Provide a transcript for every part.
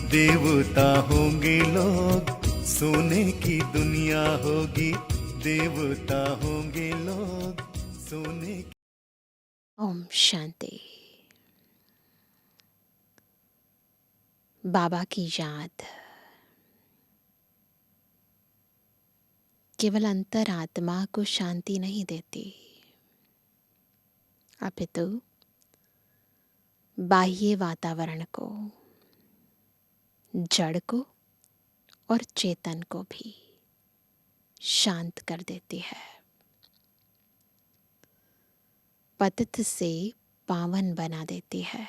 देवता होंगे लोग, सोने की दुनिया होगी। देवता होंगे लोग, सोने की। ओम शांति। बाबा की याद केवल अंतरात्मा को शांति नहीं देती, अपितु बाह्य वातावरण को, जड़ को और चेतन को भी शांत कर देती है। पतित से पावन बना देती है।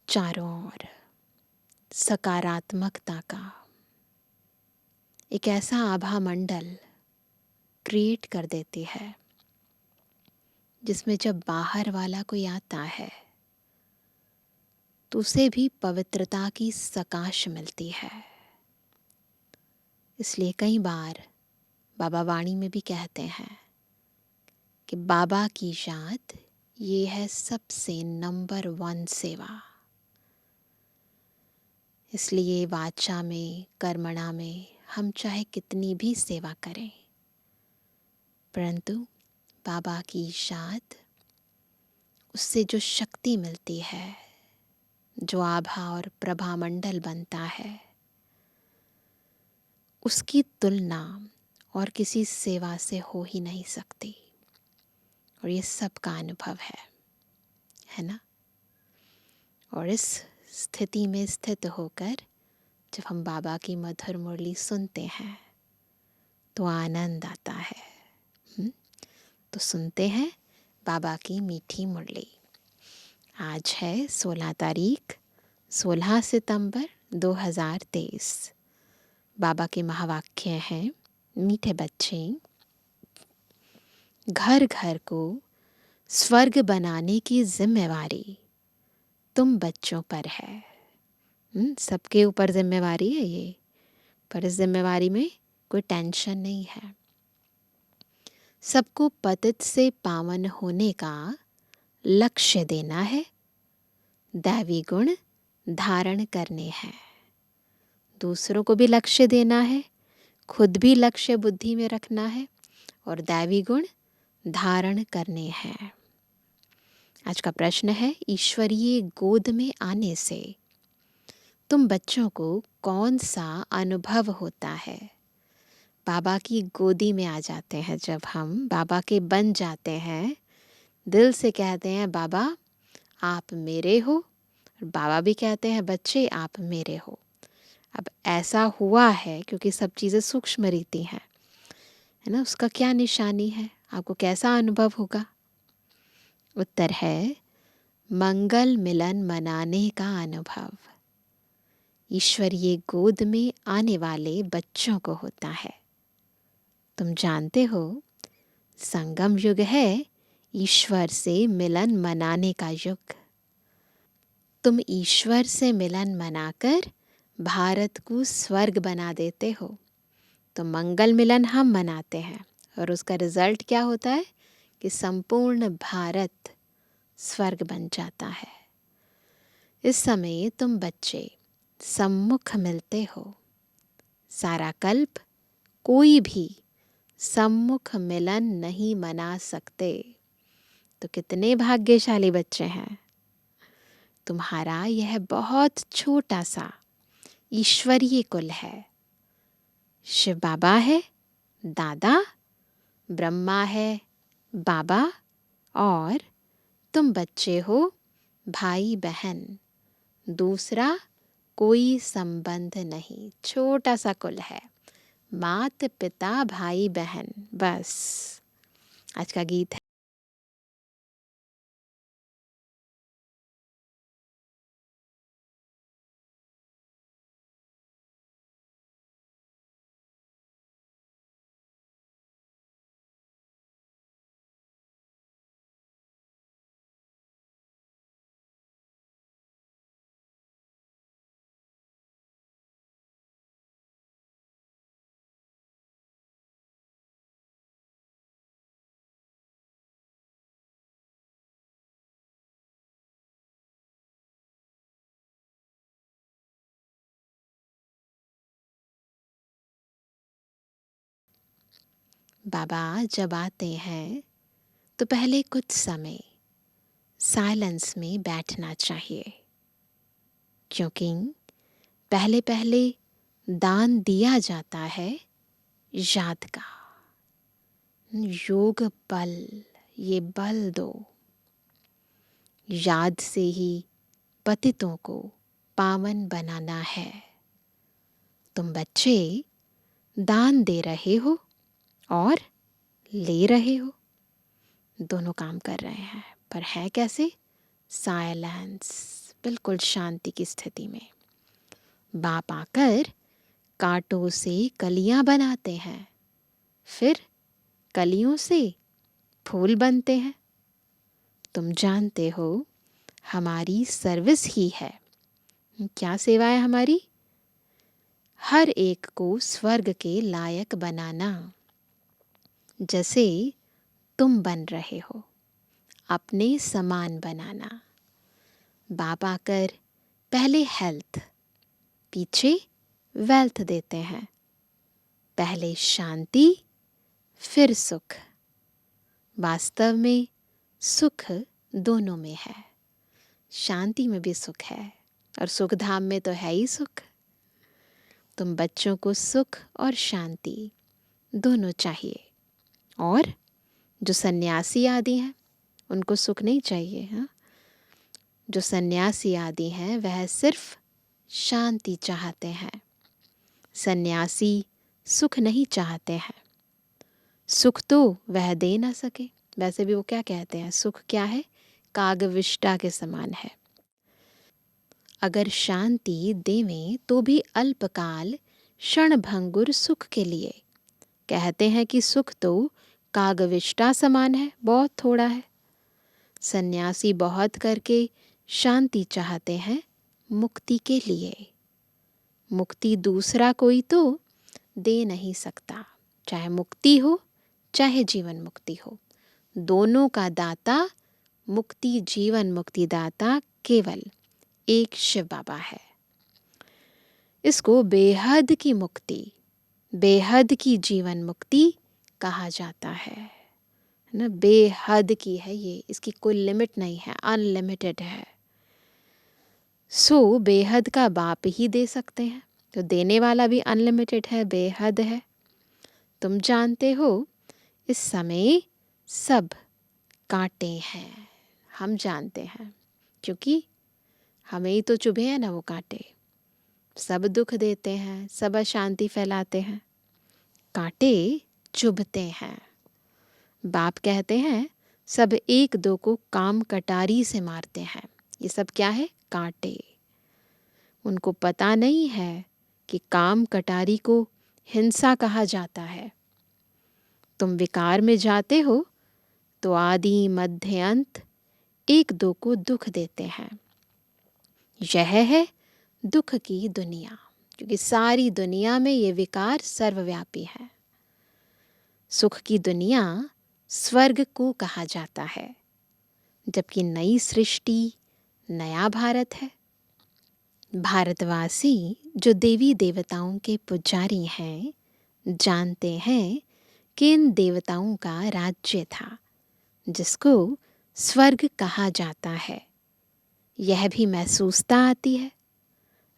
चारों ओर सकारात्मकता का एक ऐसा आभा मंडल क्रिएट कर देती है, जिसमें जब बाहर वाला कोई आता है तो उसे भी पवित्रता की सकाश मिलती है। इसलिए कई बार बाबा वाणी में भी कहते हैं कि बाबा की याद ये है सबसे नंबर 1 सेवा। इसलिए वाचा में, कर्मणा में हम चाहे कितनी भी सेवा करें, परंतु बाबा की याद, उससे जो शक्ति मिलती है, जो आभा और प्रभा मंडल बनता है, उसकी तुलना और किसी सेवा से हो ही नहीं सकती। और ये सबका अनुभव है ना। और इस स्थिति में स्थित होकर जब हम बाबा की मधुर मुरली सुनते हैं तो आनंद आता है। तो सुनते हैं बाबा की मीठी मुरली। आज है 16 तारीख, 16 सितंबर 2023। बाबा के महावाक्य हैं, मीठे बच्चे, घर घर को स्वर्ग बनाने की जिम्मेवारी तुम बच्चों पर है। सबके ऊपर जिम्मेवारी है ये, पर इस जिम्मेवारी में कोई टेंशन नहीं है। सबको पतित से पावन होने का लक्ष्य देना है, दैवी गुण धारण करने हैं। दूसरों को भी लक्ष्य देना है, खुद भी लक्ष्य बुद्धि में रखना है और दैवी गुण धारण करने हैं। आज का प्रश्न है, ईश्वरीय गोद में आने से तुम बच्चों को कौन सा अनुभव होता है? बाबा की गोदी में आ जाते हैं जब हम, बाबा के बन जाते हैं, दिल से कहते हैं बाबा आप मेरे हो, और बाबा भी कहते हैं बच्चे आप मेरे हो। अब ऐसा हुआ है क्योंकि सब चीज़ें सूक्ष्म रीति हैं, है ना। उसका क्या निशानी है, आपको कैसा अनुभव होगा? उत्तर है मंगल मिलन मनाने का अनुभव ईश्वरीय गोद में आने वाले बच्चों को होता है। तुम जानते हो संगम युग है ईश्वर से मिलन मनाने का युग। तुम ईश्वर से मिलन मनाकर भारत को स्वर्ग बना देते हो। तो मंगल मिलन हम मनाते हैं और उसका रिजल्ट क्या होता है कि संपूर्ण भारत स्वर्ग बन जाता है। इस समय तुम बच्चे सम्मुख मिलते हो। सारा कल्प कोई भी सम्मुख मिलन नहीं मना सकते। तो कितने भाग्यशाली बच्चे हैं। तुम्हारा यह बहुत छोटा सा ईश्वरीय कुल है। शिव बाबा है दादा, ब्रह्मा है बाबा, और तुम बच्चे हो भाई बहन। दूसरा कोई संबंध नहीं, छोटा सा कुल है, मात पिता भाई बहन, बस। आज का गीत है। बाबा जब आते हैं तो पहले कुछ समय साइलेंस में बैठना चाहिए, क्योंकि पहले पहले दान दिया जाता है याद का। योग बल, ये बल दो। याद से ही पतितों को पावन बनाना है। तुम बच्चे दान दे रहे हो और ले रहे हो, दोनों काम कर रहे हैं, पर है कैसे? साइलेंस, बिल्कुल शांति की स्थिति में। बाप आकर कांटों से कलियां बनाते हैं, फिर कलियों से फूल बनते हैं। तुम जानते हो हमारी सर्विस ही है। क्या सेवा है हमारी? हर एक को स्वर्ग के लायक बनाना, जैसे तुम बन रहे हो, अपने समान बनाना। बाप आकर पहले हेल्थ, पीछे वेल्थ देते हैं। पहले शांति, फिर सुख। वास्तव में सुख दोनों में है। शांति में भी सुख है और सुख धाम में तो है ही सुख। तुम बच्चों को सुख और शांति दोनों चाहिए, और जो सन्यासी आदि हैं उनको सुख नहीं चाहिए। हाँ, जो सन्यासी आदि हैं वह सिर्फ शांति चाहते हैं। सन्यासी सुख नहीं चाहते हैं। सुख तो वह दे ना सके। वैसे भी वो क्या कहते हैं, सुख क्या है? कागविष्टा के समान है। अगर शांति देवें तो भी अल्पकाल क्षणभंगुर सुख के लिए। कहते हैं कि सुख तो कागविष्टा समान है, बहुत थोड़ा है। सन्यासी बहुत करके शांति चाहते हैं मुक्ति के लिए। मुक्ति दूसरा कोई तो दे नहीं सकता, चाहे मुक्ति हो चाहे जीवन मुक्ति हो। दोनों का दाता, मुक्ति जीवन मुक्ति दाता केवल एक शिव बाबा है। इसको बेहद की मुक्ति, बेहद की जीवन मुक्ति कहा जाता है ना। बेहद की है ये, इसकी कोई लिमिट नहीं है, अनलिमिटेड है। सो बेहद का बाप ही दे सकते हैं, तो देने वाला भी अनलिमिटेड है, बेहद है। तुम जानते हो इस समय सब कांटे हैं, हम जानते हैं, क्योंकि हमें ही तो चुभे हैं ना वो कांटे। सब दुख देते हैं, सब अशांति फैलाते हैं, कांटे चुभते हैं। बाप कहते हैं सब एक दो को काम कटारी से मारते हैं। ये सब क्या है? कांटे। उनको पता नहीं है कि काम कटारी को हिंसा कहा जाता है। तुम विकार में जाते हो तो आदि मध्य अंत एक दो को दुख देते हैं। यह है दुख की दुनिया, क्योंकि सारी दुनिया में ये विकार सर्वव्यापी है। सुख की दुनिया स्वर्ग को कहा जाता है, जबकि नई सृष्टि, नया भारत है। भारतवासी जो देवी देवताओं के पुजारी हैं, जानते हैं कि इन देवताओं का राज्य था, जिसको स्वर्ग कहा जाता है। यह भी महसूसता आती है।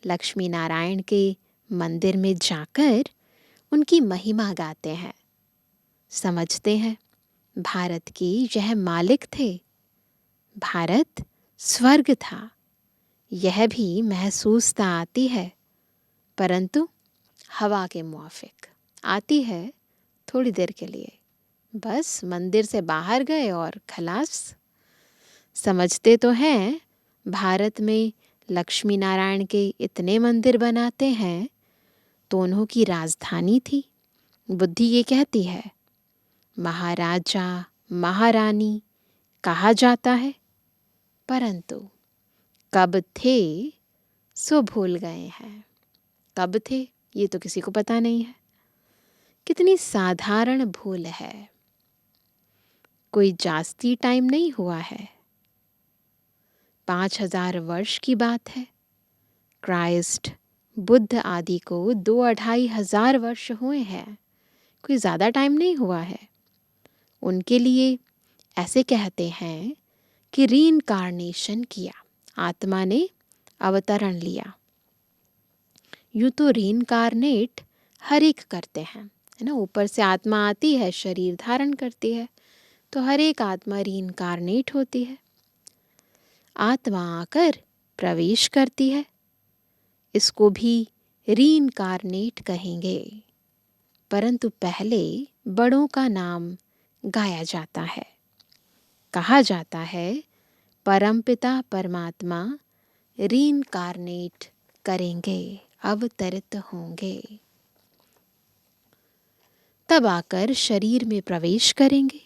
लक्ष्मी नारायण के मंदिर में जाकर उनकी महिमा गाते हैं, समझते हैं भारत की यह मालिक थे, भारत स्वर्ग था। यह भी महसूसता आती है, परंतु हवा के मुआफिक आती है, थोड़ी देर के लिए। बस मंदिर से बाहर गए और खलास। समझते तो हैं भारत में लक्ष्मी नारायण के इतने मंदिर बनाते हैं तो उन्हों की राजधानी थी। बुद्धि ये कहती है महाराजा महारानी कहा जाता है, परंतु कब थे सो भूल गए हैं। कब थे ये तो किसी को पता नहीं है। कितनी साधारण भूल है, कोई जास्ती टाइम नहीं हुआ है। 5000 वर्ष की बात है। क्राइस्ट बुद्ध आदि को 2-2.5 हजार वर्ष हुए हैं। कोई ज़्यादा टाइम नहीं हुआ है। उनके लिए ऐसे कहते हैं कि रीइंकार्नेशन किया, आत्मा ने अवतरण लिया। यूँ तो रीइंकार्नेट हर एक करते हैं, है ना। ऊपर से आत्मा आती है, शरीर धारण करती है, तो हर एक आत्मा रीइंकार्नेट होती है। आत्मा आकर प्रवेश करती है, इसको भी रीइंकार्नेट कहेंगे। परंतु पहले बड़ों का नाम गाया जाता है। कहा जाता है परमपिता परमात्मा रीइंकार्नेट करेंगे, अवतरित होंगे, तब आकर शरीर में प्रवेश करेंगे।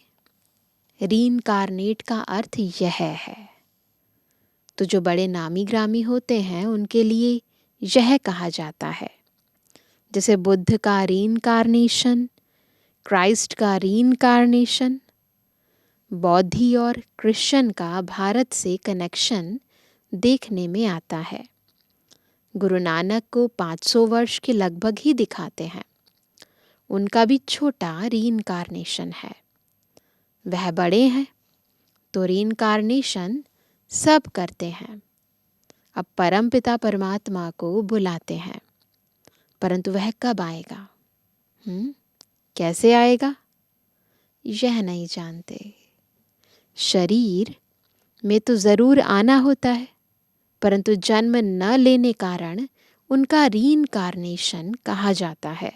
रीइंकार्नेट का अर्थ यह है। तो जो बड़े नामी ग्रामी होते हैं उनके लिए यह कहा जाता है। जैसे बुद्ध का रीइंकार्नेशन, क्राइस्ट का रीइंकार्नेशन, बौद्धि और क्रिश्चियन का भारत से कनेक्शन देखने में आता है। गुरु नानक को 500 वर्ष के लगभग ही दिखाते हैं। उनका भी छोटा रीइंकार्नेशन है। वह बड़े हैं तो रीइंकार्नेशन सब करते हैं। अब परमपिता परमात्मा को बुलाते हैं, परंतु वह कब आएगा, कैसे आएगा, यह नहीं जानते। शरीर में तो ज़रूर आना होता है, परंतु जन्म न लेने कारण उनका रीइंकार्नेशन कहा जाता है।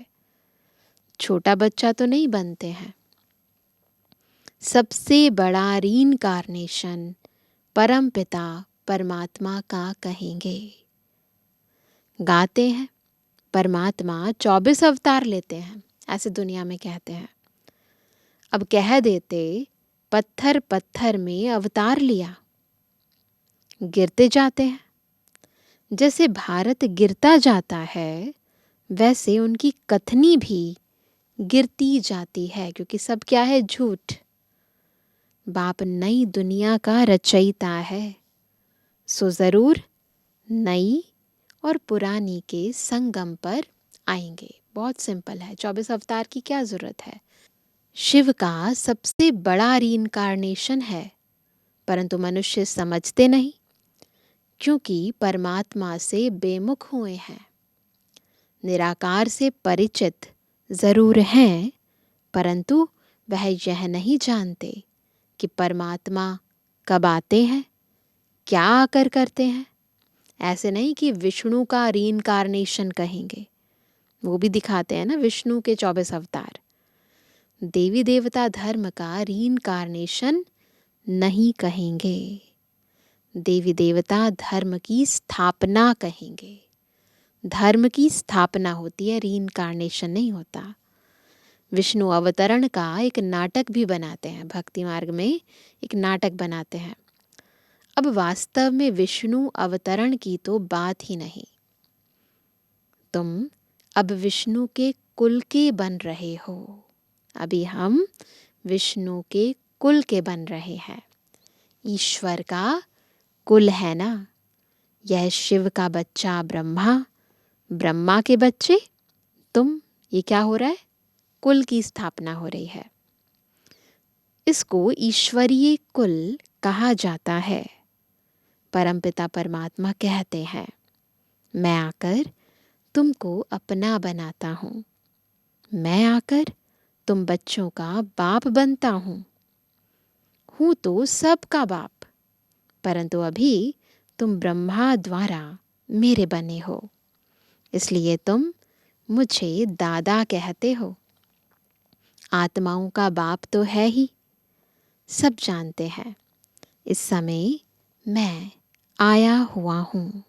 छोटा बच्चा तो नहीं बनते हैं। सबसे बड़ा रीइंकार्नेशन परमपिता परमात्मा का कहेंगे। गाते हैं परमात्मा 24 अवतार लेते हैं, ऐसे दुनिया में कहते हैं। अब कह देते पत्थर पत्थर में अवतार लिया, गिरते जाते हैं। जैसे भारत गिरता जाता है, वैसे उनकी कथनी भी गिरती जाती है, क्योंकि सब क्या है, झूठ। बाप नई दुनिया का रचयिता है, सो ज़रूर नई और पुरानी के संगम पर आएंगे। बहुत सिंपल है, 24 अवतार की क्या ज़रूरत है। शिव का सबसे बड़ा रीइंकार्नेशन है, परंतु मनुष्य समझते नहीं, क्योंकि परमात्मा से बेमुख हुए हैं। निराकार से परिचित ज़रूर हैं, परंतु वह यह नहीं जानते कि परमात्मा कब आते हैं, क्या आकर करते हैं। ऐसे नहीं कि विष्णु का रीइंकार्नेशन कहेंगे, वो भी दिखाते हैं ना विष्णु के 24 अवतार। देवी देवता धर्म का रीइंकार्नेशन नहीं कहेंगे, देवी देवता धर्म की स्थापना कहेंगे। धर्म की स्थापना होती है, रीइंकार्नेशन नहीं होता। विष्णु अवतरण का एक नाटक भी बनाते हैं, भक्ति मार्ग में एक नाटक बनाते हैं। अब वास्तव में विष्णु अवतरण की तो बात ही नहीं। तुम अब विष्णु के कुल के बन रहे हो। अभी हम विष्णु के कुल के बन रहे हैं। ईश्वर का कुल है ना। यह शिव का बच्चा ब्रह्मा, ब्रह्मा के बच्चे तुम, ये क्या हो रहा है, कुल की स्थापना हो रही है। इसको ईश्वरीय कुल कहा जाता है। परमपिता परमात्मा कहते हैं, मैं आकर तुमको अपना बनाता हूँ, मैं आकर तुम बच्चों का बाप बनता हूँ तो सबका बाप, परंतु अभी तुम ब्रह्मा द्वारा मेरे बने हो, इसलिए तुम मुझे दादा कहते हो। आत्माओं का बाप तो है ही, सब जानते हैं। इस समय मैं आया हुआ हूँ,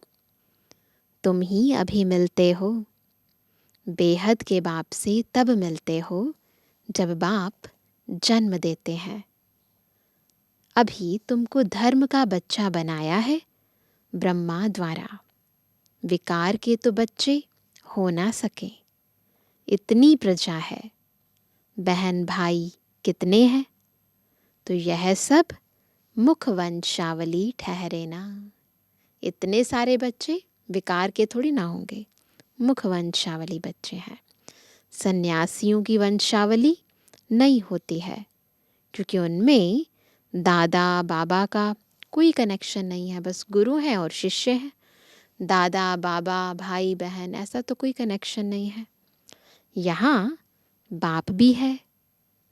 तुम ही अभी मिलते हो। बेहद के बाप से तब मिलते हो जब बाप जन्म देते हैं। अभी तुमको धर्म का बच्चा बनाया है ब्रह्मा द्वारा। विकार के तो बच्चे हो ना सके, इतनी प्रजा है, बहन भाई कितने हैं, तो यह सब मुखवंशावली ठहरे ना। इतने सारे बच्चे विकार के थोड़ी ना होंगे, मुखवंशावली बच्चे हैं। सन्यासियों की वंशावली नहीं होती है, क्योंकि उनमें दादा बाबा का कोई कनेक्शन नहीं है, बस गुरु हैं और शिष्य हैं। दादा बाबा भाई बहन ऐसा तो कोई कनेक्शन नहीं है। यहाँ बाप भी है,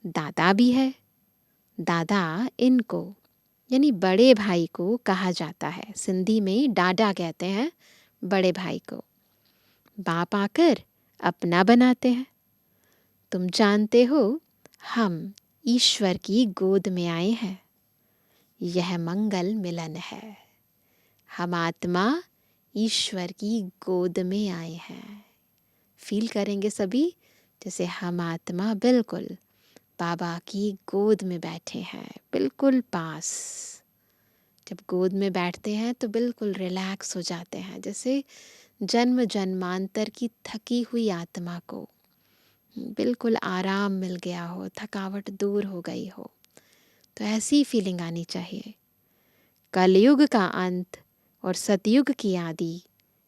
दादा भी है। दादा इनको यानी बड़े भाई को कहा जाता है। सिंधी में डाडा कहते हैं बड़े भाई को। बाप आकर अपना बनाते हैं। तुम जानते हो, हम ईश्वर की गोद में आए हैं। यह मंगल मिलन है। हम आत्मा ईश्वर की गोद में आए हैं। फील करेंगे सभी जैसे हम आत्मा बिल्कुल बाबा की गोद में बैठे हैं, बिल्कुल पास। जब गोद में बैठते हैं तो बिल्कुल रिलैक्स हो जाते हैं, जैसे जन्म जन्मांतर की थकी हुई आत्मा को बिल्कुल आराम मिल गया हो, थकावट दूर हो गई हो। तो ऐसी फीलिंग आनी चाहिए। कलयुग का अंत और सतयुग की आदि,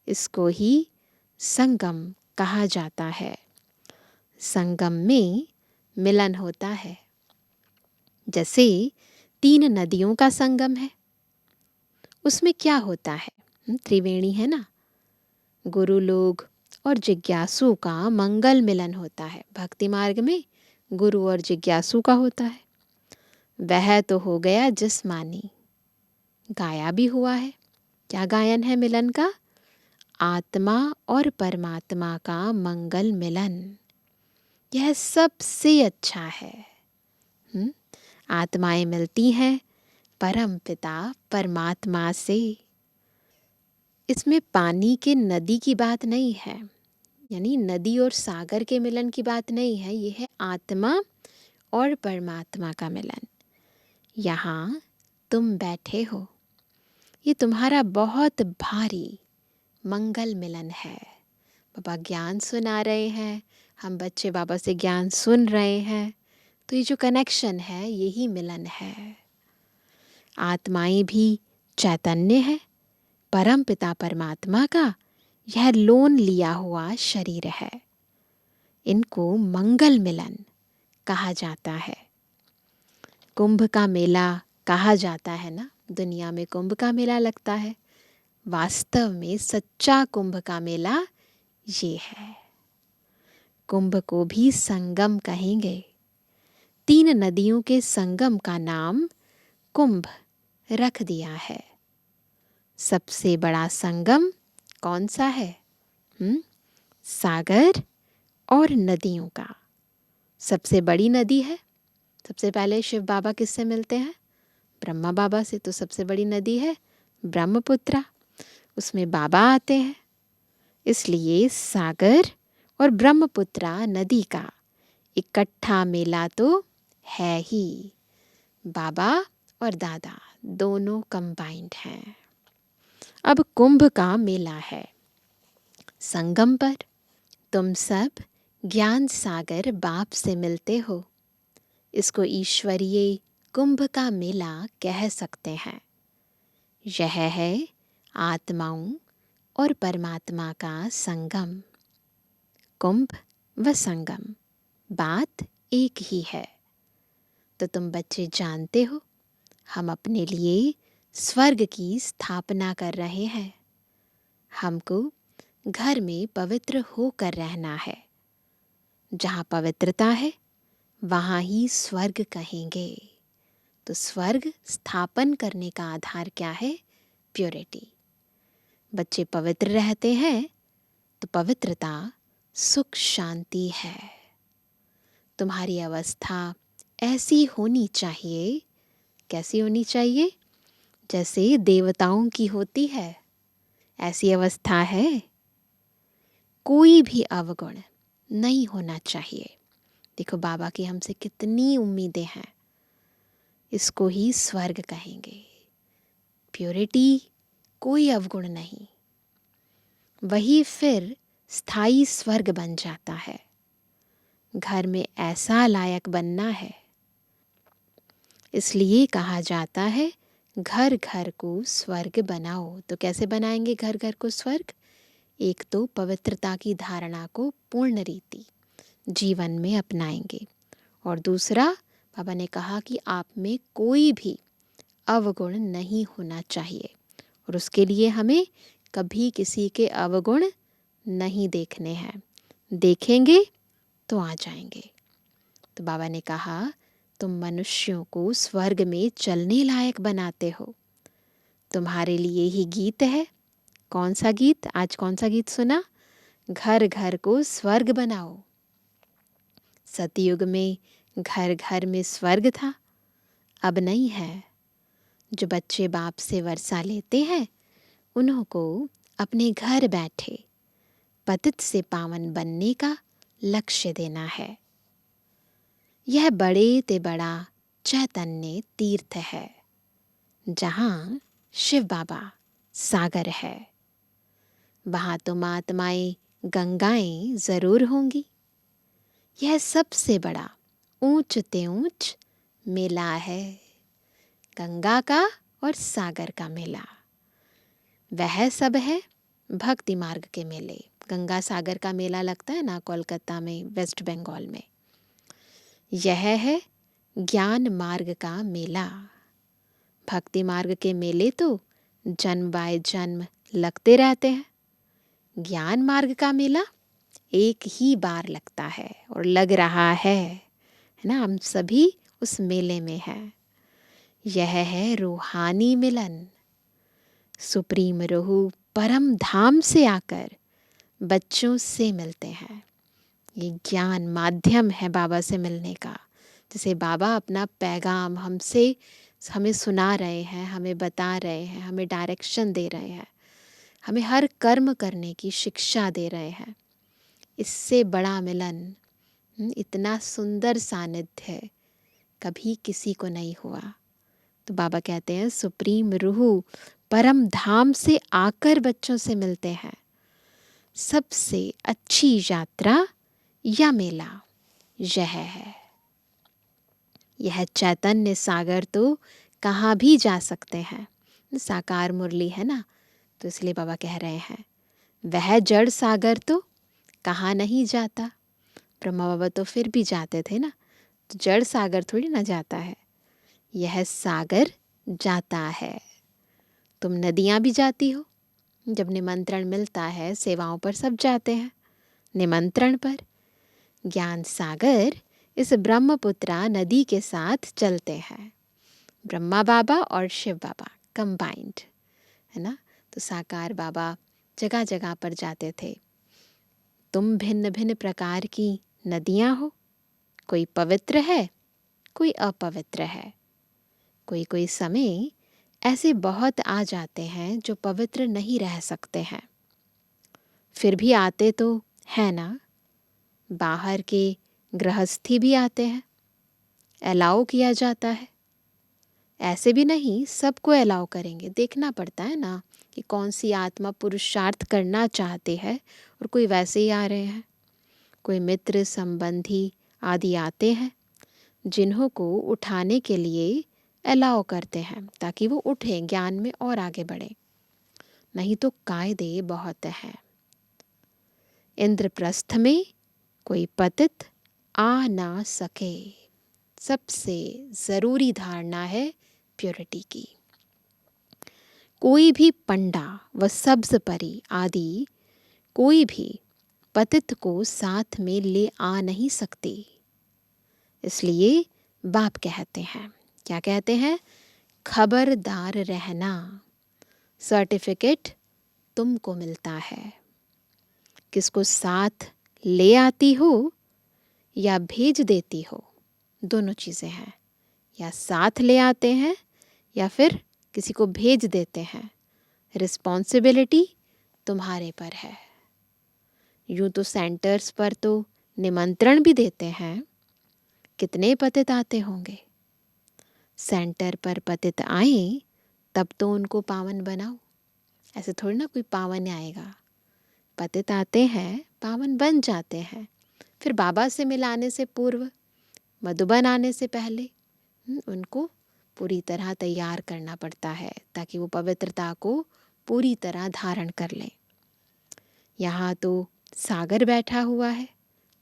इसको ही संगम कहा जाता है। संगम में मिलन होता है। जैसे 3 नदियों का संगम है, उसमें क्या होता है? त्रिवेणी है ना। गुरु लोग और जिज्ञासु का मंगल मिलन होता है। भक्ति मार्ग में गुरु और जिज्ञासु का होता है। वह तो हो गया जिस्मानी, गाया भी हुआ है। क्या गायन है मिलन का? आत्मा और परमात्मा का मंगल मिलन। यह सबसे अच्छा है। आत्माएं मिलती हैं परम पिता परमात्मा से। इसमें पानी के नदी की बात नहीं है, यानी नदी और सागर के मिलन की बात नहीं है। यह है आत्मा और परमात्मा का मिलन। यहाँ तुम बैठे हो, ये तुम्हारा बहुत भारी मंगल मिलन है। बाबा ज्ञान सुना रहे हैं, हम बच्चे बाबा से ज्ञान सुन रहे हैं। तो ये जो कनेक्शन है, यही मिलन है। आत्माएं भी चैतन्य है। परम पिता परमात्मा का यह लोन लिया हुआ शरीर है। इनको मंगल मिलन कहा जाता है। कुंभ का मेला कहा जाता है ना, दुनिया में कुंभ का मेला लगता है। वास्तव में सच्चा कुंभ का मेला ये है। कुंभ को भी संगम कहेंगे। 3 नदियों के संगम का नाम कुंभ रख दिया है। सबसे बड़ा संगम कौन सा है? सागर और नदियों का। सबसे बड़ी नदी है। सबसे पहले शिव बाबा किससे मिलते हैं? ब्रह्मा बाबा से। तो सबसे बड़ी नदी है ब्रह्मपुत्रा, उसमें बाबा आते हैं। इसलिए सागर और ब्रह्मपुत्रा नदी का इकट्ठा मेला तो है ही। बाबा और दादा दोनों कंबाइंड हैं। अब कुंभ का मेला है। संगम पर तुम सब ज्ञान सागर बाप से मिलते हो। इसको ईश्वरीय कुंभ का मेला कह सकते हैं। यह है आत्माओं और परमात्मा का संगम। कुंभ व संगम बात एक ही है। तो तुम बच्चे जानते हो, हम अपने लिए स्वर्ग की स्थापना कर रहे हैं। हमको घर में पवित्र होकर रहना है। जहाँ पवित्रता है वहाँ ही स्वर्ग कहेंगे। तो स्वर्ग स्थापन करने का आधार क्या है? प्योरिटी। बच्चे पवित्र रहते हैं तो पवित्रता सुख शांति है। तुम्हारी अवस्था ऐसी होनी चाहिए। कैसी होनी चाहिए? जैसे देवताओं की होती है, ऐसी अवस्था है। कोई भी अवगुण नहीं होना चाहिए। देखो बाबा की हमसे कितनी उम्मीदें हैं। इसको ही स्वर्ग कहेंगे। प्योरिटी, कोई अवगुण नहीं। वही फिर स्थायी स्वर्ग बन जाता है। घर में ऐसा लायक बनना है। इसलिए कहा जाता है घर घर को स्वर्ग बनाओ। तो कैसे बनाएंगे घर घर को स्वर्ग? एक तो पवित्रता की धारणा को पूर्ण रीति, जीवन में अपनाएंगे। और दूसरा, बाबा ने कहा कि आप में कोई भी अवगुण नहीं होना चाहिए, और उसके लिए हमें कभी किसी के अवगुण नहीं देखने हैं, देखेंगे तो आ जाएंगे। तो बाबा ने कहा, तुम मनुष्यों को स्वर्ग में चलने लायक बनाते हो। तुम्हारे लिए ही गीत है। कौन सा गीत? आज कौन सा गीत सुना? घर घर को स्वर्ग बनाओ। सतयुग में घर घर में स्वर्ग था, अब नहीं है। जो बच्चे बाप से वर्षा लेते हैं, उन्हों को अपने घर बैठे पतित से पावन बनने का लक्ष्य देना है। यह बड़े ते बड़ा चैतन्य तीर्थ है, जहाँ शिव बाबा सागर है। वहाँ तुम आत्माएं गंगाएं जरूर होंगी। यह सबसे बड़ा ऊंच ते ऊंच मेला है, गंगा का और सागर का मेला। वह सब है भक्ति मार्ग के मेले। गंगा सागर का मेला लगता है ना कोलकाता में, वेस्ट बंगाल में। यह है ज्ञान मार्ग का मेला। भक्ति मार्ग के मेले तो जन्म बाय जन्म लगते रहते हैं। ज्ञान मार्ग का मेला एक ही बार लगता है और लग रहा है ना? हम सभी उस मेले में हैं। यह है रूहानी मिलन। सुप्रीम रूह परम धाम से आकर बच्चों से मिलते हैं। ये ज्ञान माध्यम है बाबा से मिलने का। जैसे बाबा अपना पैगाम हमें सुना रहे हैं, हमें बता रहे हैं, हमें डायरेक्शन दे रहे हैं, हमें हर कर्म करने की शिक्षा दे रहे हैं। इससे बड़ा मिलन, इतना सुंदर सानिध्य कभी किसी को नहीं हुआ। तो बाबा कहते हैं सुप्रीम रूह परम धाम से आकर बच्चों से मिलते हैं। सबसे अच्छी यात्रा या मेला यह है। यह चैतन्य सागर तो कहाँ भी जा सकते हैं। साकार मुरली है ना, तो इसलिए बाबा कह रहे हैं वह जड़ सागर तो कहाँ नहीं जाता। ब्रह्मा बाबा तो फिर भी जाते थे ना, तो जड़ सागर थोड़ी ना जाता है, यह सागर जाता है। तुम नदियाँ भी जाती हो, जब निमंत्रण मिलता है सेवाओं पर सब जाते हैं निमंत्रण पर। ज्ञान सागर इस ब्रह्मपुत्रा नदी के साथ चलते हैं। ब्रह्मा बाबा और शिव बाबा कंबाइंड है ना। तो साकार बाबा जगह जगह पर जाते थे। तुम भिन्न भिन्न प्रकार की नदियाँ हो, कोई पवित्र है, कोई अपवित्र है। कोई कोई समय ऐसे बहुत आ जाते हैं जो पवित्र नहीं रह सकते हैं, फिर भी आते तो है ना। बाहर के गृहस्थी भी आते हैं, अलाउ किया जाता है। ऐसे भी नहीं सबको अलाउ करेंगे, देखना पड़ता है ना कि कौन सी आत्मा पुरुषार्थ करना चाहते हैं, और कोई वैसे ही आ रहे हैं। कोई मित्र संबंधी आदि आते हैं जिन्हों को उठाने के लिए अलाउ करते हैं ताकि वो उठें, ज्ञान में और आगे बढ़े। नहीं तो कायदे बहुत हैं। इंद्रप्रस्थ में कोई पतित आ ना सके। सबसे ज़रूरी धारणा है प्योरिटी की। कोई भी पंडा व सब्ज परी आदि कोई भी पतित को साथ में ले आ नहीं सकती। इसलिए बाप कहते हैं, क्या कहते हैं? खबरदार रहना, सर्टिफिकेट तुमको मिलता है। किसको साथ ले आती हो या भेज देती हो, दोनों चीज़ें हैं। या साथ ले आते हैं या फिर किसी को भेज देते हैं, रिस्पॉन्सिबिलिटी तुम्हारे पर है। यूँ तो सेंटर्स पर तो निमंत्रण भी देते हैं, कितने पतित आते होंगे। सेंटर पर पतित आए तब तो उनको पावन बनाओ, ऐसे थोड़ी ना कोई पावन आएगा। पतित आते हैं, पावन बन जाते हैं। फिर बाबा से मिलाने से पूर्व, मधुबन आने से पहले उनको पूरी तरह तैयार करना पड़ता है ताकि वो पवित्रता को पूरी तरह धारण कर लें। यहाँ तो सागर बैठा हुआ है,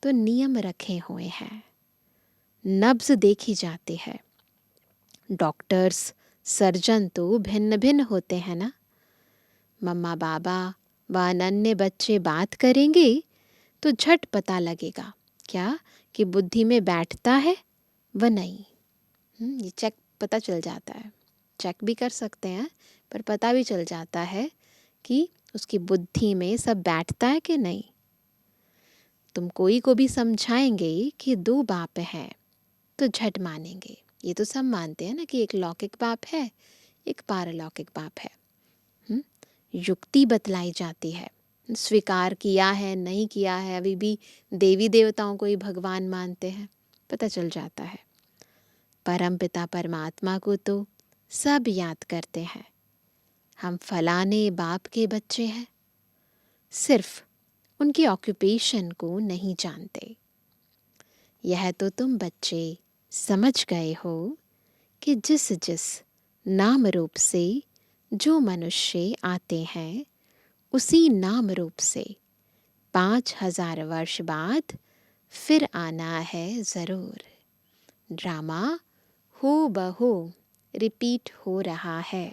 तो नियम रखे हुए हैं, नब्ज देखी जाती है। डॉक्टर्स, सर्जन तो भिन्न भिन्न होते हैं ना। मम्मा पापा व अनन्य बच्चे बात करेंगे तो झट पता लगेगा क्या कि बुद्धि में बैठता है व नहीं। ये चेक पता चल जाता है, चेक भी कर सकते हैं पर पता भी चल जाता है कि उसकी बुद्धि में सब बैठता है कि नहीं। तुम कोई को भी समझाएंगे कि दो बाप हैं तो झट मानेंगे। ये तो सब मानते हैं ना कि एक लौकिक बाप है, एक पारलौकिक बाप है। युक्ति बतलाई जाती है, स्वीकार किया है नहीं किया है, अभी भी देवी देवताओं को ही भगवान मानते हैं, पता चल जाता है। परम पिता परमात्मा को तो सब याद करते हैं। हम फलाने बाप के बच्चे हैं, सिर्फ उनकी ऑक्यूपेशन को नहीं जानते। यह तो तुम बच्चे समझ गए हो कि जिस जिस नाम रूप से जो मनुष्य आते हैं उसी नाम रूप से 5000 वर्ष बाद फिर आना है ज़रूर। ड्रामा हो बहू रिपीट हो रहा है।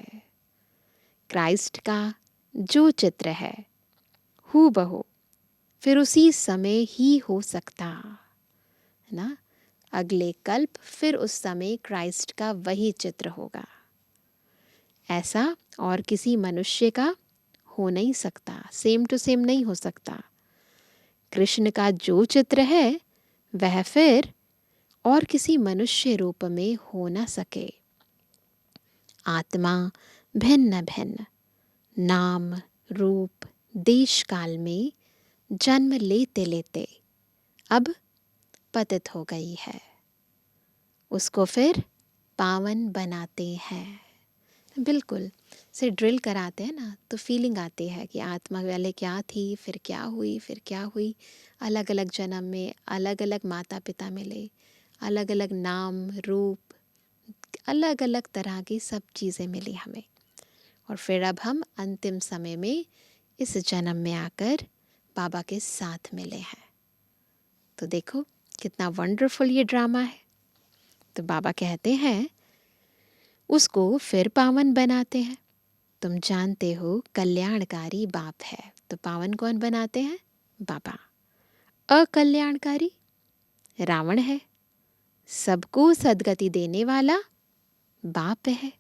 क्राइस्ट का जो चित्र है हूबहू फिर उसी समय ही हो सकता है ना। अगले कल्प फिर उस समय क्राइस्ट का वही चित्र होगा। ऐसा और किसी मनुष्य का हो नहीं सकता, सेम टू सेम नहीं हो सकता। कृष्ण का जो चित्र है वह फिर और किसी मनुष्य रूप में हो ना सके। आत्मा भिन्न भिन्न नाम रूप देश काल में जन्म लेते लेते अब पतित हो गई है, उसको फिर पावन बनाते हैं। बिल्कुल से ड्रिल कराते हैं ना तो फीलिंग आती है कि आत्मा पहले क्या थी, फिर क्या हुई, फिर क्या हुई। अलग अलग जन्म में अलग अलग माता पिता मिले, अलग अलग नाम रूप, अलग अलग तरह की सब चीज़ें मिली हमें, और फिर अब हम अंतिम समय में इस जन्म में आकर बाबा के साथ मिले हैं। तो देखो कितना वंडरफुल ये ड्रामा है। तो बाबा कहते हैं उसको फिर पावन बनाते हैं। तुम जानते हो कल्याणकारी बाप है, तो पावन कौन बनाते हैं? बाबा। अकल्याणकारी रावण है, सबको सदगति देने वाला बाप है।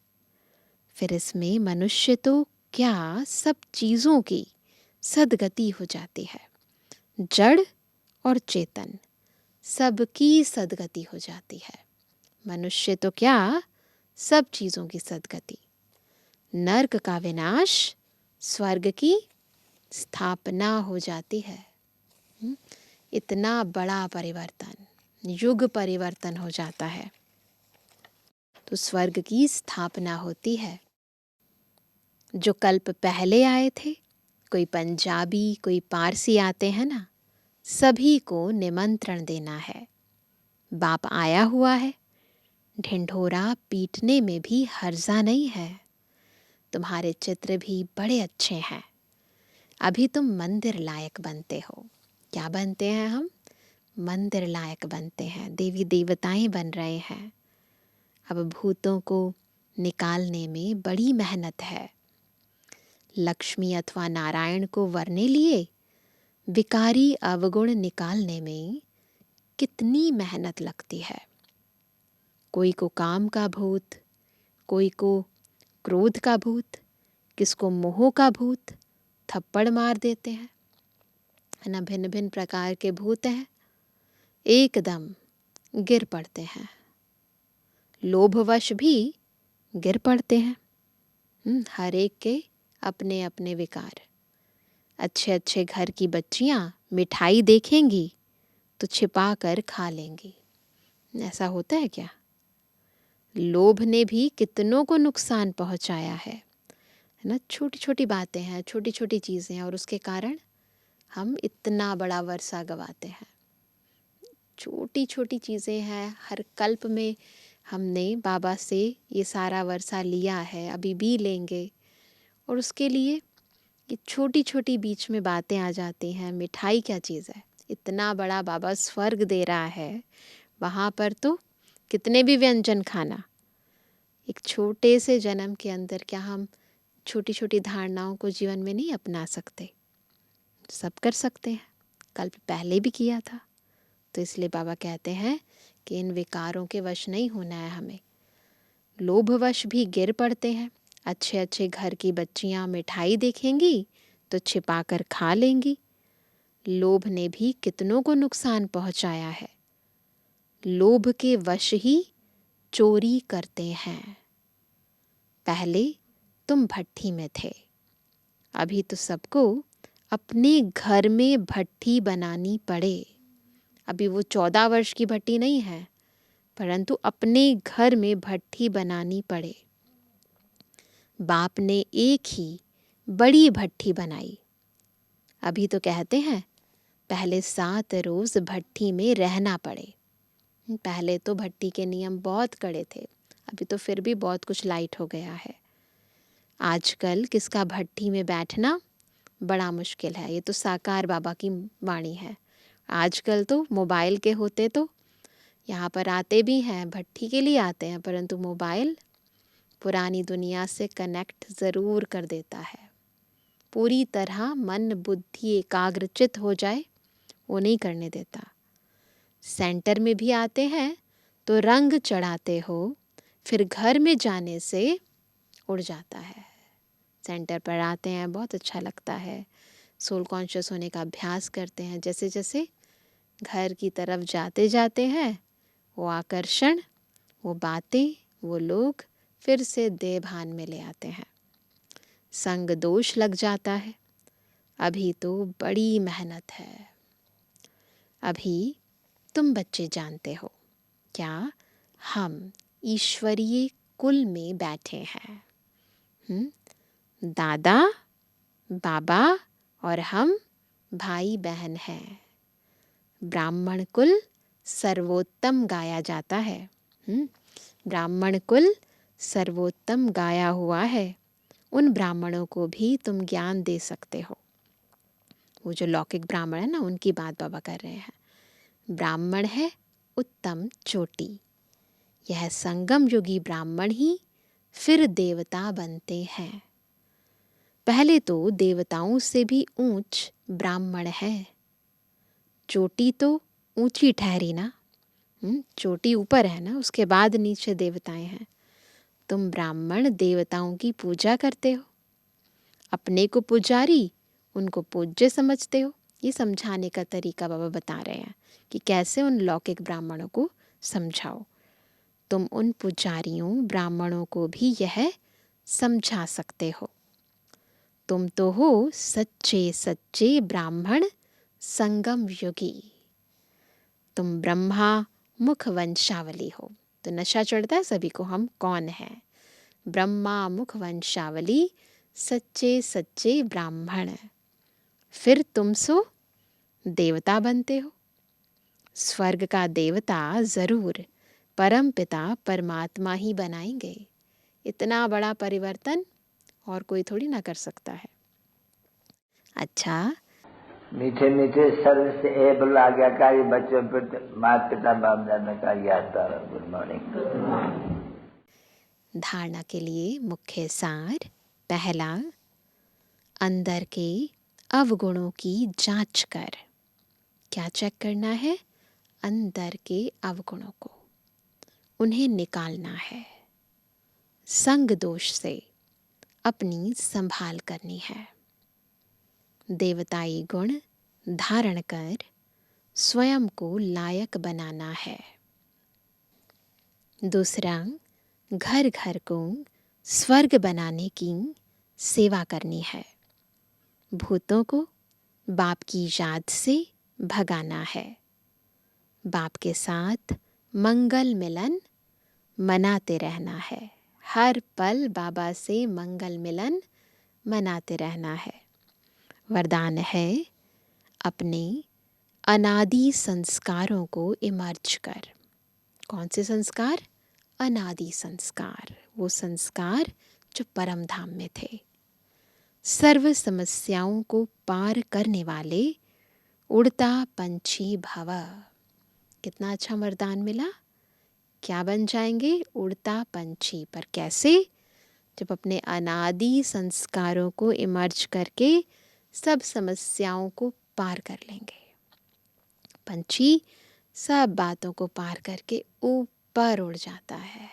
फिर इसमें मनुष्य तो क्या सब चीज़ों की सदगति हो जाती है, जड़ और चेतन सबकी सदगति हो जाती है। मनुष्य तो क्या सब चीज़ों की सदगति, नरक का विनाश, स्वर्ग की स्थापना हो जाती है। इतना बड़ा परिवर्तन, युग परिवर्तन हो जाता है, तो स्वर्ग की स्थापना होती है। जो कल्प पहले आए थे, कोई पंजाबी कोई पारसी आते हैं ना, सभी को निमंत्रण देना है। बाप आया हुआ है, ढिंढोरा पीटने में भी हर्जा नहीं है। तुम्हारे चित्र भी बड़े अच्छे हैं, अभी तुम मंदिर लायक बनते हो। क्या बनते हैं हम? मंदिर लायक बनते हैं, देवी देवताएं बन रहे हैं। अब भूतों को निकालने में बड़ी मेहनत है। लक्ष्मी अथवा नारायण को वरने लिए विकारी अवगुण निकालने में कितनी मेहनत लगती है। कोई को काम का भूत, कोई को क्रोध का भूत, किसको मोह का भूत, थप्पड़ मार देते हैं, है ना। भिन्न भिन्न प्रकार के भूत हैं, एकदम गिर पड़ते हैं। लोभवश भी गिर पड़ते हैं। हर एक के अपने अपने विकार। अच्छे अच्छे घर की बच्चियां मिठाई देखेंगी तो छिपा कर खा लेंगी। ऐसा होता है क्या? लोभ ने भी कितनों को नुकसान पहुंचाया है ना। छोटी छोटी बातें हैं, छोटी छोटी चीज़ें हैं, और उसके कारण हम इतना बड़ा वर्षा गवाते हैं। छोटी छोटी चीज़ें हैं। हर कल्प में हमने बाबा से ये सारा वर्षा लिया है, अभी भी लेंगे, और उसके लिए ये छोटी छोटी बीच में बातें आ जाती हैं। मिठाई क्या चीज़ है, इतना बड़ा बाबा स्वर्ग दे रहा है, वहाँ पर तो कितने भी व्यंजन खाना। एक छोटे से जन्म के अंदर क्या हम छोटी छोटी धारणाओं को जीवन में नहीं अपना सकते? सब कर सकते हैं, कल्प पहले भी किया था। तो इसलिए बाबा कहते हैं कि इन विकारों के वश नहीं होना है हमें। लोभवश भी गिर पड़ते हैं। अच्छे अच्छे घर की बच्चियां मिठाई देखेंगी तो छिपा कर खा लेंगी। लोभ ने भी कितनों को नुकसान पहुंचाया है। लोभ के वश ही चोरी करते हैं। पहले तुम भट्ठी में थे, अभी तो सबको अपने घर में भट्ठी बनानी पड़े। अभी वो 14 वर्ष की भट्टी नहीं है, परंतु अपने घर में भट्ठी बनानी पड़े। बाप ने एक ही बड़ी भट्ठी बनाई। अभी तो कहते हैं पहले 7 रोज भट्ठी में रहना पड़े। पहले तो भट्टी के नियम बहुत कड़े थे, अभी तो फिर भी बहुत कुछ लाइट हो गया है। आजकल किसका भट्टी में बैठना बड़ा मुश्किल है। ये तो साकार बाबा की वाणी है। आजकल तो मोबाइल के होते तो यहाँ पर आते भी हैं, भट्टी के लिए आते हैं, परंतु मोबाइल पुरानी दुनिया से कनेक्ट ज़रूर कर देता है। पूरी तरह मन बुद्धि एकाग्रचित हो जाए वो नहीं करने देता। सेंटर में भी आते हैं तो रंग चढ़ाते हो, फिर घर में जाने से उड़ जाता है। सेंटर पर आते हैं, बहुत अच्छा लगता है, सोल कॉन्शियस होने का अभ्यास करते हैं। जैसे जैसे घर की तरफ जाते जाते हैं वो आकर्षण, वो बातें, वो लोग फिर से देह भान में ले आते हैं। संग दोष लग जाता है। अभी तो बड़ी मेहनत है। अभी तुम बच्चे जानते हो क्या हम ईश्वरीय कुल में बैठे हैं। दादा बाबा और हम भाई बहन हैं। ब्राह्मण कुल सर्वोत्तम गाया जाता है। ब्राह्मण कुल सर्वोत्तम गाया हुआ है। उन ब्राह्मणों को भी तुम ज्ञान दे सकते हो। वो जो लौकिक ब्राह्मण है ना, उनकी बात बाबा कर रहे हैं। ब्राह्मण है उत्तम चोटी। यह संगम युगी ब्राह्मण ही फिर देवता बनते हैं। पहले तो देवताओं से भी ऊंच ब्राह्मण है। चोटी तो ऊंची ठहरी ना, चोटी ऊपर है ना, उसके बाद नीचे देवताएं हैं। तुम ब्राह्मण देवताओं की पूजा करते हो, अपने को पुजारी, उनको पूज्य समझते हो। ये समझाने का तरीका बाबा बता रहे हैं कि कैसे उन लौकिक ब्राह्मणों को समझाओ। तुम उन पुजारियों ब्राह्मणों को भी यह समझा सकते हो। तुम तो हो सच्चे सच्चे ब्राह्मण संगम युगी। तुम ब्रह्मा मुख वंशावली हो। तो नशा चढ़ता है सभी को, हम कौन हैं? ब्रह्मा मुख वंशावली, सच्चे सच्चे ब्राह्मण। फिर तुम सो देवता बनते हो। स्वर्ग का देवता जरूर परम पिता परमात्मा ही बनाएंगे। इतना बड़ा परिवर्तन और कोई थोड़ी ना कर सकता है। अच्छा, मीठे मीठे स्वर से एबल आज्ञाकारी बच्चों पर माता पिता बाप दादा का याद था। Good morning. धारणा के लिए मुख्य सार। पहला, अंदर के अवगुणों की जांच कर। क्या चेक करना है? अंदर के अवगुणों को, उन्हें निकालना है। संग दोष से अपनी संभाल करनी है। देवताई गुण धारण कर स्वयं को लायक बनाना है। दूसरा, घर घर को स्वर्ग बनाने की सेवा करनी है। भूतों को बाप की याद से भगाना है। बाप के साथ मंगल मिलन मनाते रहना है। हर पल बाबा से मंगल मिलन मनाते रहना है। वरदान है, अपने अनादि संस्कारों को इमर्ज कर। कौन से संस्कार? अनादि संस्कार, वो संस्कार जो परम धाम में थे। सर्व समस्याओं को पार करने वाले उड़ता पंछी भव। कितना अच्छा वरदान मिला। क्या बन जाएंगे? उड़ता पंछी। पर कैसे? जब अपने अनादि संस्कारों को इमर्ज करके सब समस्याओं को पार कर लेंगे। पंछी सब बातों को पार करके ऊपर उड़ जाता है,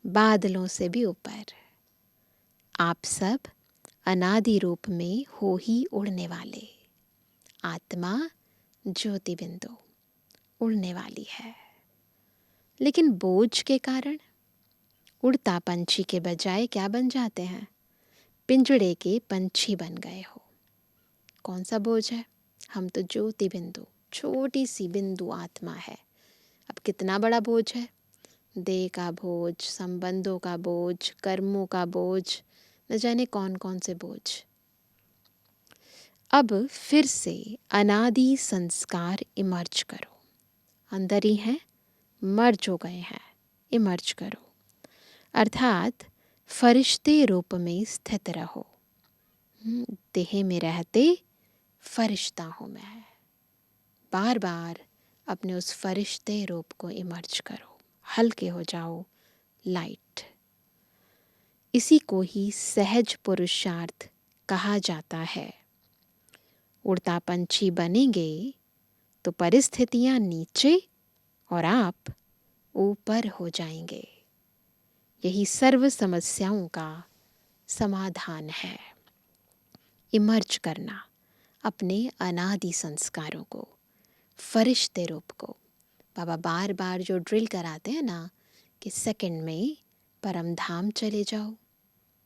बादलों से भी ऊपर। आप सब अनादि रूप में हो ही उड़ने वाले। आत्मा ज्योति बिंदु उड़ने वाली है, लेकिन बोझ के कारण उड़ता पंछी के बजाय क्या बन जाते हैं? पिंजड़े के पंछी बन गए हो। कौन सा बोझ है? हम तो ज्योति बिंदु, छोटी सी बिंदु आत्मा है। अब कितना बड़ा बोझ है? देह का बोझ, संबंधों का बोझ, कर्मों का बोझ, न जाने कौन कौन से बोझ। अब फिर से अनादि संस्कार इमर्ज करो। अंदर ही हैं, मर्ज हो गए हैं, इमर्ज करो। अर्थात फरिश्ते रूप में स्थित रहो। देह में रहते फरिश्ता हूँ मैं। बार बार अपने उस फरिश्ते रूप को इमर्ज करो, हल्के हो जाओ, लाइट। इसी को ही सहज पुरुषार्थ कहा जाता है। उड़ता पंछी बनेंगे तो परिस्थितियां नीचे और आप ऊपर हो जाएंगे। यही सर्व समस्याओं का समाधान है। इमर्ज करना अपने अनादि संस्कारों को, फरिश्ते रूप को। बाबा बार बार जो ड्रिल कराते हैं ना कि सेकंड में परम धाम चले जाओ,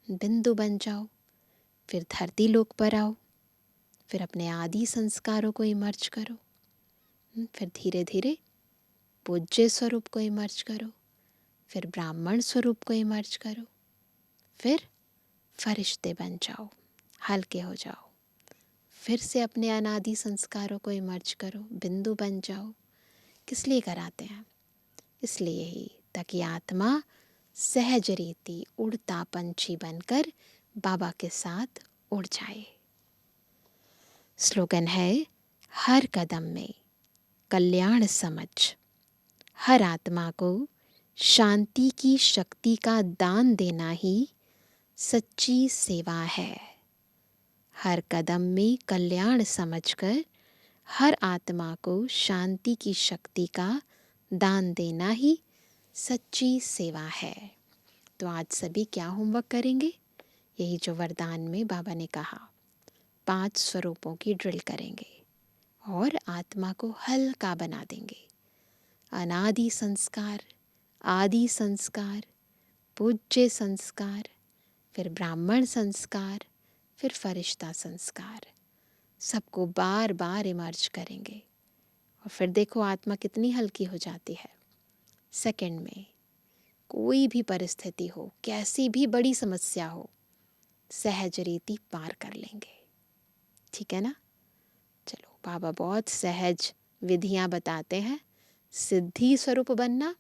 बिंदु बन जाओ, फिर धरती लोक पर आओ, फिर अपने आदि संस्कारों को इमर्ज करो, फिर धीरे धीरे पूज्य स्वरूप को इमर्ज करो, फिर ब्राह्मण स्वरूप को इमर्ज करो, फिर फरिश्ते बन जाओ, हल्के हो जाओ, फिर से अपने अनादि संस्कारों को इमर्ज करो, बिंदु बन जाओ। किस लिए कराते हैं? इसलिए ही ताकि आत्मा सहज रीति उड़ता पंछी बनकर बाबा के साथ उड़ जाए। स्लोगन है, हर कदम में कल्याण समझ, हर आत्मा को शांति की शक्ति का दान देना ही सच्ची सेवा है। हर कदम में कल्याण समझकर हर आत्मा को शांति की शक्ति का दान देना ही सच्ची सेवा है। तो आज सभी क्या होमवर्क करेंगे? यही जो वरदान में बाबा ने कहा, 5 स्वरूपों की ड्रिल करेंगे और आत्मा को हल्का बना देंगे। अनादि संस्कार, आदि संस्कार, पूज्य संस्कार, फिर ब्राह्मण संस्कार, फिर फरिश्ता संस्कार, सबको बार बार इमर्ज करेंगे। और फिर देखो आत्मा कितनी हल्की हो जाती है। सेकंड में कोई भी परिस्थिति हो, कैसी भी बड़ी समस्या हो, सहज रीति पार कर लेंगे। ठीक है ना? चलो, बाबा बहुत सहज विधियां बताते हैं। सिद्धि स्वरूप बनना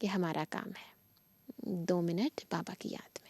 ये हमारा काम है। 2 मिनट बाबा की याद में।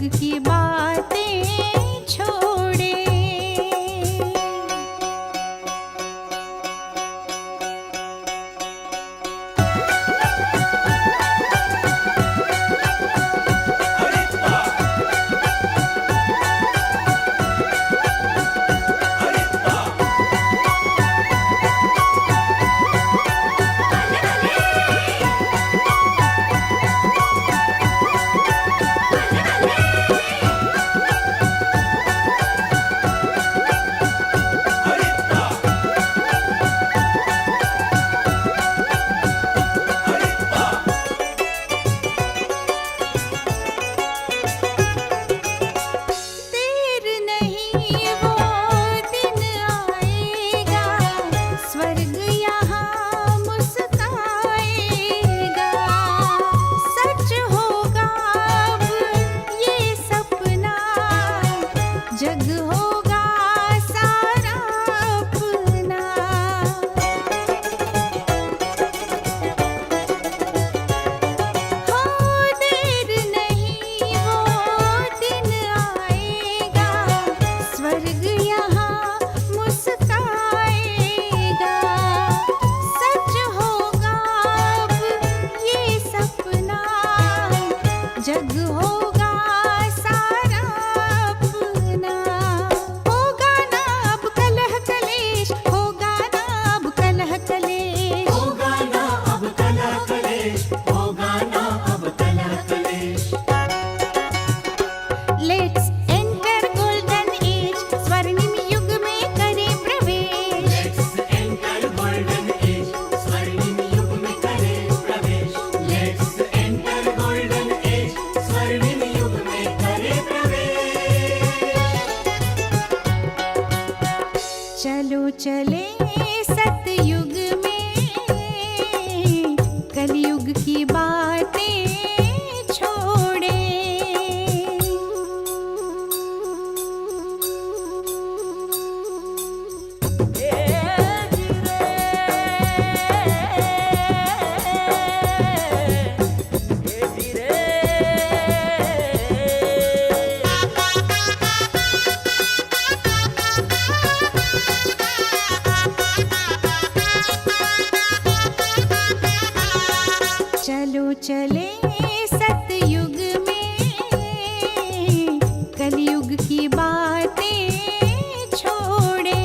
की बातें छोड़े। देर नहीं वो दिन आएगा, स्वर्ग यहाँ मुस्काएगा। सच होगा अब ये सपना, जग होगा सारा अपना। हो देर नहीं वो दिन आएगा, स्वर्ग यहाँ मुस्काएगा। सच होगा अब ये सपना, जग होगा सारा अपना। होगा ना अब कलह कलेश, होगा ना अब कलह कलेश। होगा ना अब कलह कलेश, होगा ना अब कलह कलेश। लेट्स एंटर गोल्डन एज, स्वर्णिम युग में करें प्रवेश। Let's enter golden age, स्वर्णिम युग में करें प्रवेश। Let's enter golden age, स्वर्णिम युग में करें प्रवेश। चलो चले सतयुग में, कलयुग की बातें छोड़े। चलो चले सतयुग में, कलयुग की बातें छोड़े।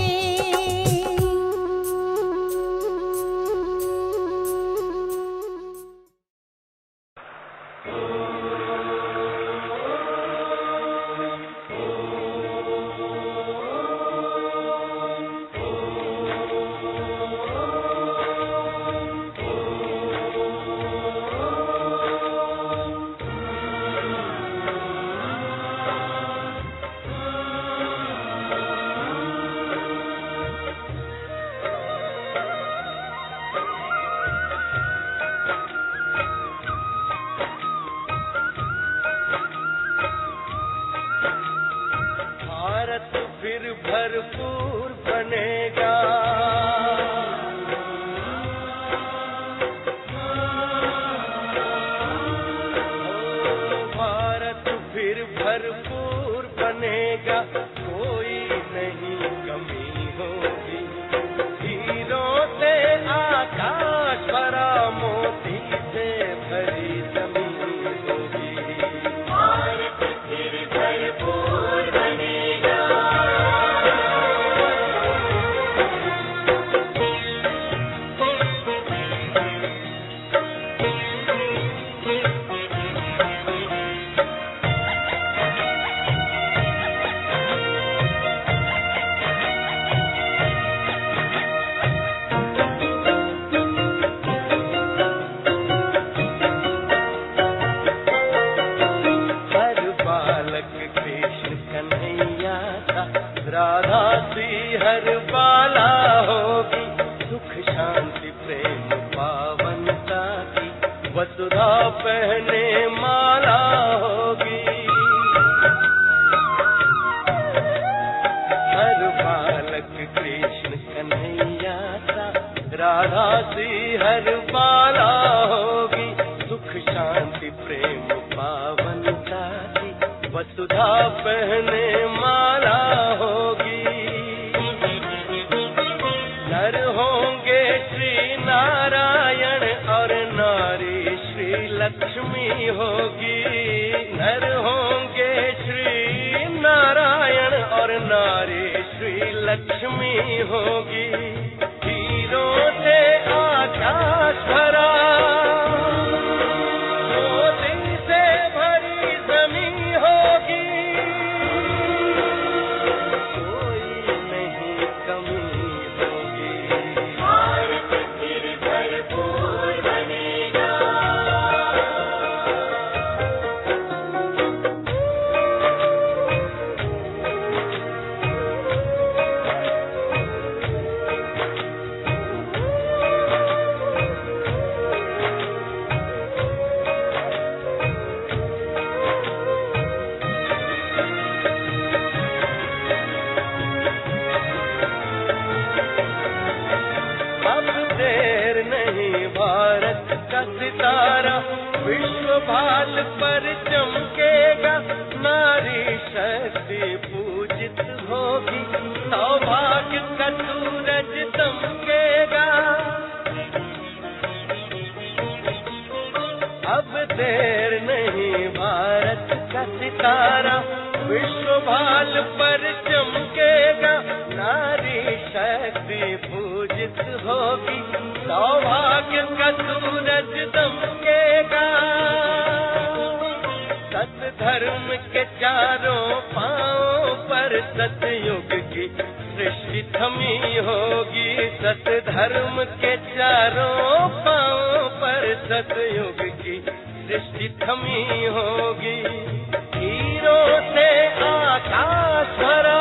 भारत फिर भरपूर बनेगा, भारत फिर भरपूर बनेगा, कोई नहीं कमी होगी। हीरों से आकाश भरा, मोती से भरी जमीन होगी। भारत फिर भरपूर बनेगा। राधा सी हर बाला होगी, सुख शांति प्रेम पावनता की वसुधा पहने माला होगी। हर बालक कृष्ण कन्हैया सा, राधा सी हर बाला होगी, सुख शांति प्रेम पावनता की वसुधा पहने माला होगी। नर होंगे श्री नारायण और नारी श्री लक्ष्मी होगी। नर होंगे श्री नारायण और नारी श्री लक्ष्मी होगी। हीरों से आकाश भरा, मोती से भरी जमीन होगी। कोई नहीं कमी होगी। भारत फिर भरपूर बनेगा। अब देर नहीं, भारत का सितारा विश्व भाल पर चमकेगा। नारी शक्ति पूजित होगी, सौभाग्य का सूरज दमकेगा। अब देर नहीं, भारत का सितारा विश्व भाल पर चमकेगा। नारी शक्ति पूजित होगी, सौभाग्य का सूरज दमकेगा। सत धर्म के चारों पांव पर सतयुग की सृष्टि थमी होगी। सत धर्म के चारों पांव पर सतयुग की सृष्टि थमी होगी। हीरों से आकाश भरा,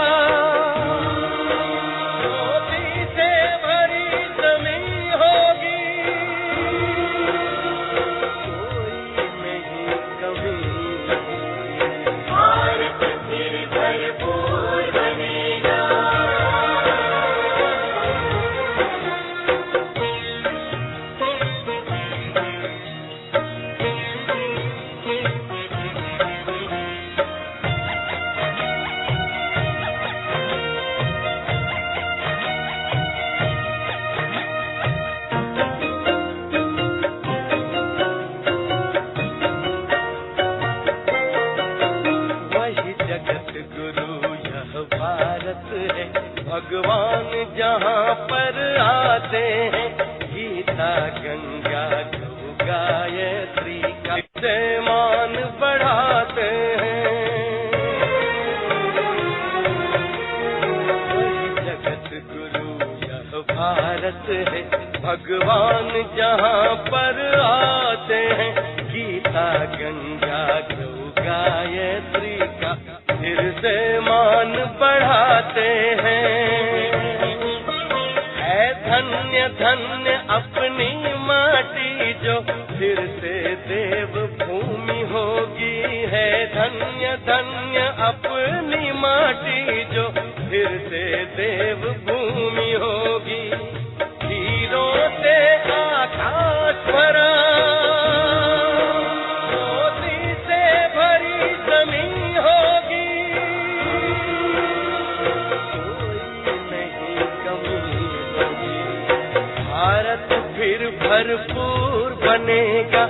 मोती से भरी जमीन होगी। कोई नहीं कमी। भारत फिर भरपूर बनेगा। वही जगत गुरु यह भारत है, भगवान जहाँ पर आते हैं। गीता गंगा गौ गायत्री का मान बढ़ाते हैं। वही जगत गुरु यह भारत है, भगवान जहाँ पर आते हैं। गीता गंगा गौ गायत्री का फिर से मान बढ़ाते हैं। है धन्य धन्य अपनी माटी जो फिर से देव भूमि होगी। है धन्य धन्य अपनी माटी जो फिर से देव भूमि होगी। हीरों से आकाश भरा, मोती से भरी जमीन होगी। कोई नहीं कमी होगी। भारत फिर भरपूर बनेगा।